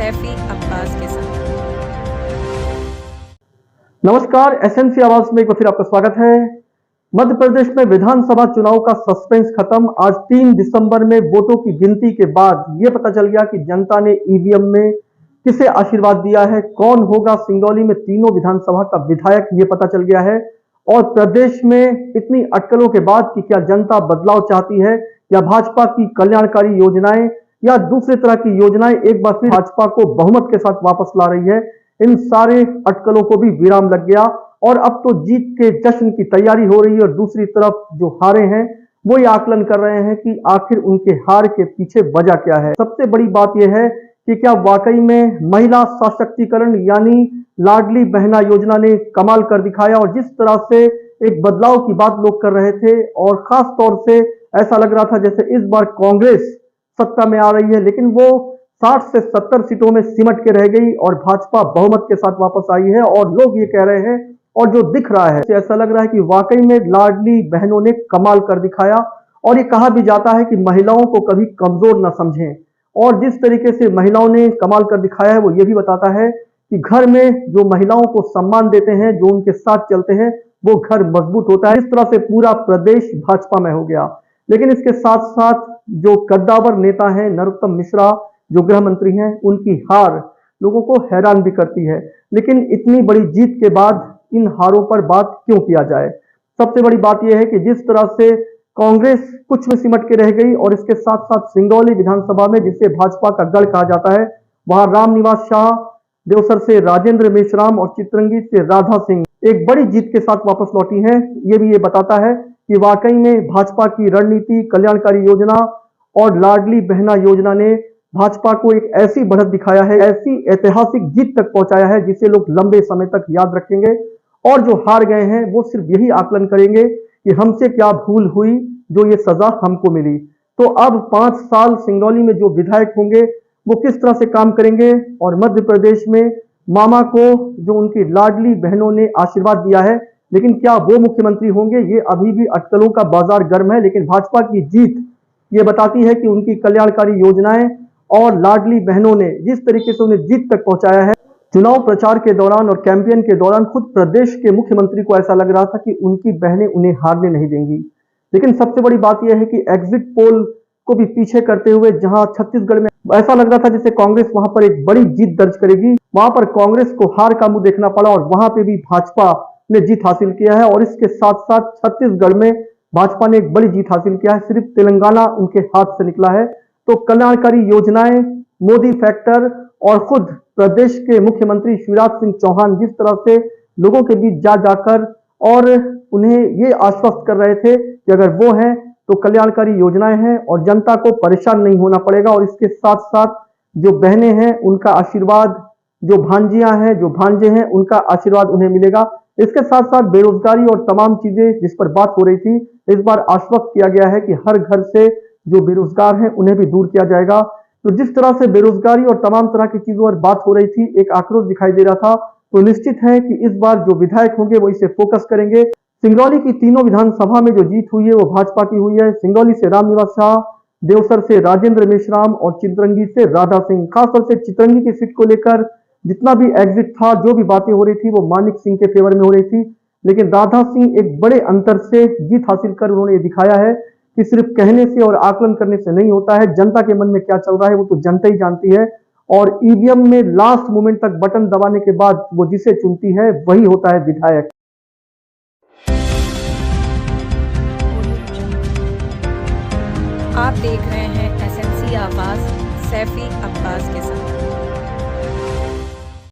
सैफी अब्बास के साथ। नमस्कार, एसएमसी आवाज में एक बार फिर आपका स्वागत है। मध्य प्रदेश में विधानसभा चुनाव का सस्पेंस खत्म। आज 3 दिसंबर में वोटों की गिनती के बाद यह पता चल गया कि जनता ने ईवीएम में किसे आशीर्वाद दिया है, कौन होगा सिंगरौली में तीनों विधानसभा का विधायक, ये पता चल गया है। और प्रदेश में इतनी अटकलों के बाद कि क्या जनता बदलाव चाहती है या भाजपा की कल्याणकारी योजनाएं या दूसरे तरह की योजनाएं एक बार फिर भाजपा को बहुमत के साथ वापस ला रही है, इन सारे अटकलों को भी विराम लग गया और अब तो जीत के जश्न की तैयारी हो रही है। और दूसरी तरफ जो हारे हैं वो ये आकलन कर रहे हैं कि आखिर उनके हार के पीछे वजह क्या है। सबसे बड़ी बात यह है कि क्या वाकई में महिला सशक्तिकरण यानी लाडली बहना योजना ने कमाल कर दिखाया। और जिस तरह से एक बदलाव की बात लोग कर रहे थे और खास तौर से ऐसा लग रहा था जैसे इस बार कांग्रेस सत्ता में आ रही है, लेकिन वो 60 से 70 सीटों में सिमट के रह गई और भाजपा बहुमत के साथ वापस आई है। और लोग ये कह रहे हैं और जो दिख रहा है ऐसा लग रहा है कि वाकई में लाडली बहनों ने कमाल कर दिखाया। और ये कहा भी जाता है कि महिलाओं को कभी कमजोर न समझें। और जिस तरीके से महिलाओं ने कमाल कर दिखाया है वो ये भी बताता है कि घर में जो महिलाओं को सम्मान देते हैं, जो उनके साथ चलते हैं, वो घर मजबूत होता है। इस तरह से पूरा प्रदेश भाजपा में हो गया। लेकिन इसके साथ साथ जो कद्दावर नेता हैं नरोत्तम मिश्रा, जो गृह मंत्री हैं, उनकी हार लोगों को हैरान भी करती है। लेकिन इतनी बड़ी जीत के बाद इन हारों पर बात क्यों किया जाए। सबसे बड़ी बात यह है कि जिस तरह से कांग्रेस कुछ में सिमट के रह गई और इसके साथ साथ सिंगरौली विधानसभा में, जिसे भाजपा का गढ़ कहा जाता है, वहां रामनिवास शाह, देवसर से राजेंद्र मेश्राम और चित्रंगी से राधा सिंह एक बड़ी जीत के साथ वापस लौटी हैं। ये भी ये बताता है कि वाकई में भाजपा की रणनीति, कल्याणकारी योजना और लाडली बहना योजना ने भाजपा को एक ऐसी बढ़त दिखाया है, ऐसी ऐतिहासिक जीत तक पहुंचाया है जिसे लोग लंबे समय तक याद रखेंगे। और जो हार गए हैं वो सिर्फ यही आकलन करेंगे कि हमसे क्या भूल हुई जो ये सजा हमको मिली। तो अब 5 साल सिंगरौली में जो विधायक होंगे वो किस तरह से काम करेंगे और मध्य प्रदेश में मामा को जो उनकी लाडली बहनों ने आशीर्वाद दिया है, लेकिन क्या वो मुख्यमंत्री होंगे, ये अभी भी अटकलों का बाजार गर्म है। लेकिन भाजपा की जीत ये बताती है कि उनकी कल्याणकारी योजनाएं और लाडली बहनों ने जिस तरीके से उन्हें जीत तक पहुंचाया है। चुनाव प्रचार के दौरान और कैंपेन के दौरान खुद प्रदेश के मुख्यमंत्री को ऐसा लग रहा था कि उनकी बहनें उन्हें हारने नहीं देंगी। लेकिन सबसे बड़ी बात यह है कि एग्जिट पोल को भी पीछे करते हुए जहां छत्तीसगढ़ में ऐसा लग रहा था जैसे कांग्रेस वहां पर एक बड़ी जीत दर्ज करेगी, वहां पर कांग्रेस को हार का मुंह देखना पड़ा और वहां पे भी भाजपा ने जीत हासिल किया है। और इसके साथ साथ छत्तीसगढ़ में भाजपा ने एक बड़ी जीत हासिल किया है, सिर्फ तेलंगाना उनके हाथ से निकला है। तो कल्याणकारी योजनाएं, मोदी फैक्टर और खुद प्रदेश के मुख्यमंत्री शिवराज सिंह चौहान जिस तरह से लोगों के बीच जा जाकर और उन्हें ये आश्वस्त कर रहे थे कि अगर वो हैं तो कल्याणकारी योजनाएं हैं और जनता को परेशान नहीं होना पड़ेगा। और इसके साथ साथ जो बहनें हैं उनका आशीर्वाद, जो भांजियां हैं, जो भांजे हैं, उनका आशीर्वाद उन्हें मिलेगा। इसके साथ साथ बेरोजगारी और तमाम चीजें जिस पर बात हो रही थी, इस बार आश्वस्त किया गया है कि हर घर से जो बेरोजगार हैं उन्हें भी दूर किया जाएगा। तो जिस तरह से बेरोजगारी और तमाम तरह की चीजों पर बात हो रही थी, एक आक्रोश दिखाई दे रहा था, तो निश्चित है कि इस बार जो विधायक होंगे वो इसे फोकस करेंगे। सिंगरौली की तीनों विधानसभा में जो जीत हुई है वो भाजपा की हुई है। सिंगरौली से रामनिवास शाह, देवसर से राजेंद्र मेश्राम और चित्रंगी से राधा सिंह। खासतौर से चित्रंगी की सीट को लेकर जितना भी एग्जिट था, जो भी बातें हो रही थी, वो मानिक सिंह के फेवर में हो रही थी। लेकिन राधा सिंह एक बड़े अंतर से जीत हासिल कर उन्होंने ये दिखाया है कि सिर्फ कहने से और आकलन करने से नहीं होता है, जनता के मन में क्या चल रहा है वो तो जनता ही जानती है। और ईवीएम में लास्ट मोमेंट तक बटन दबाने के बाद वो जिसे चुनती है वही होता है विधायक। आप देख रहे हैं एसएमसी आवाज सैफी अब्बास के साथ।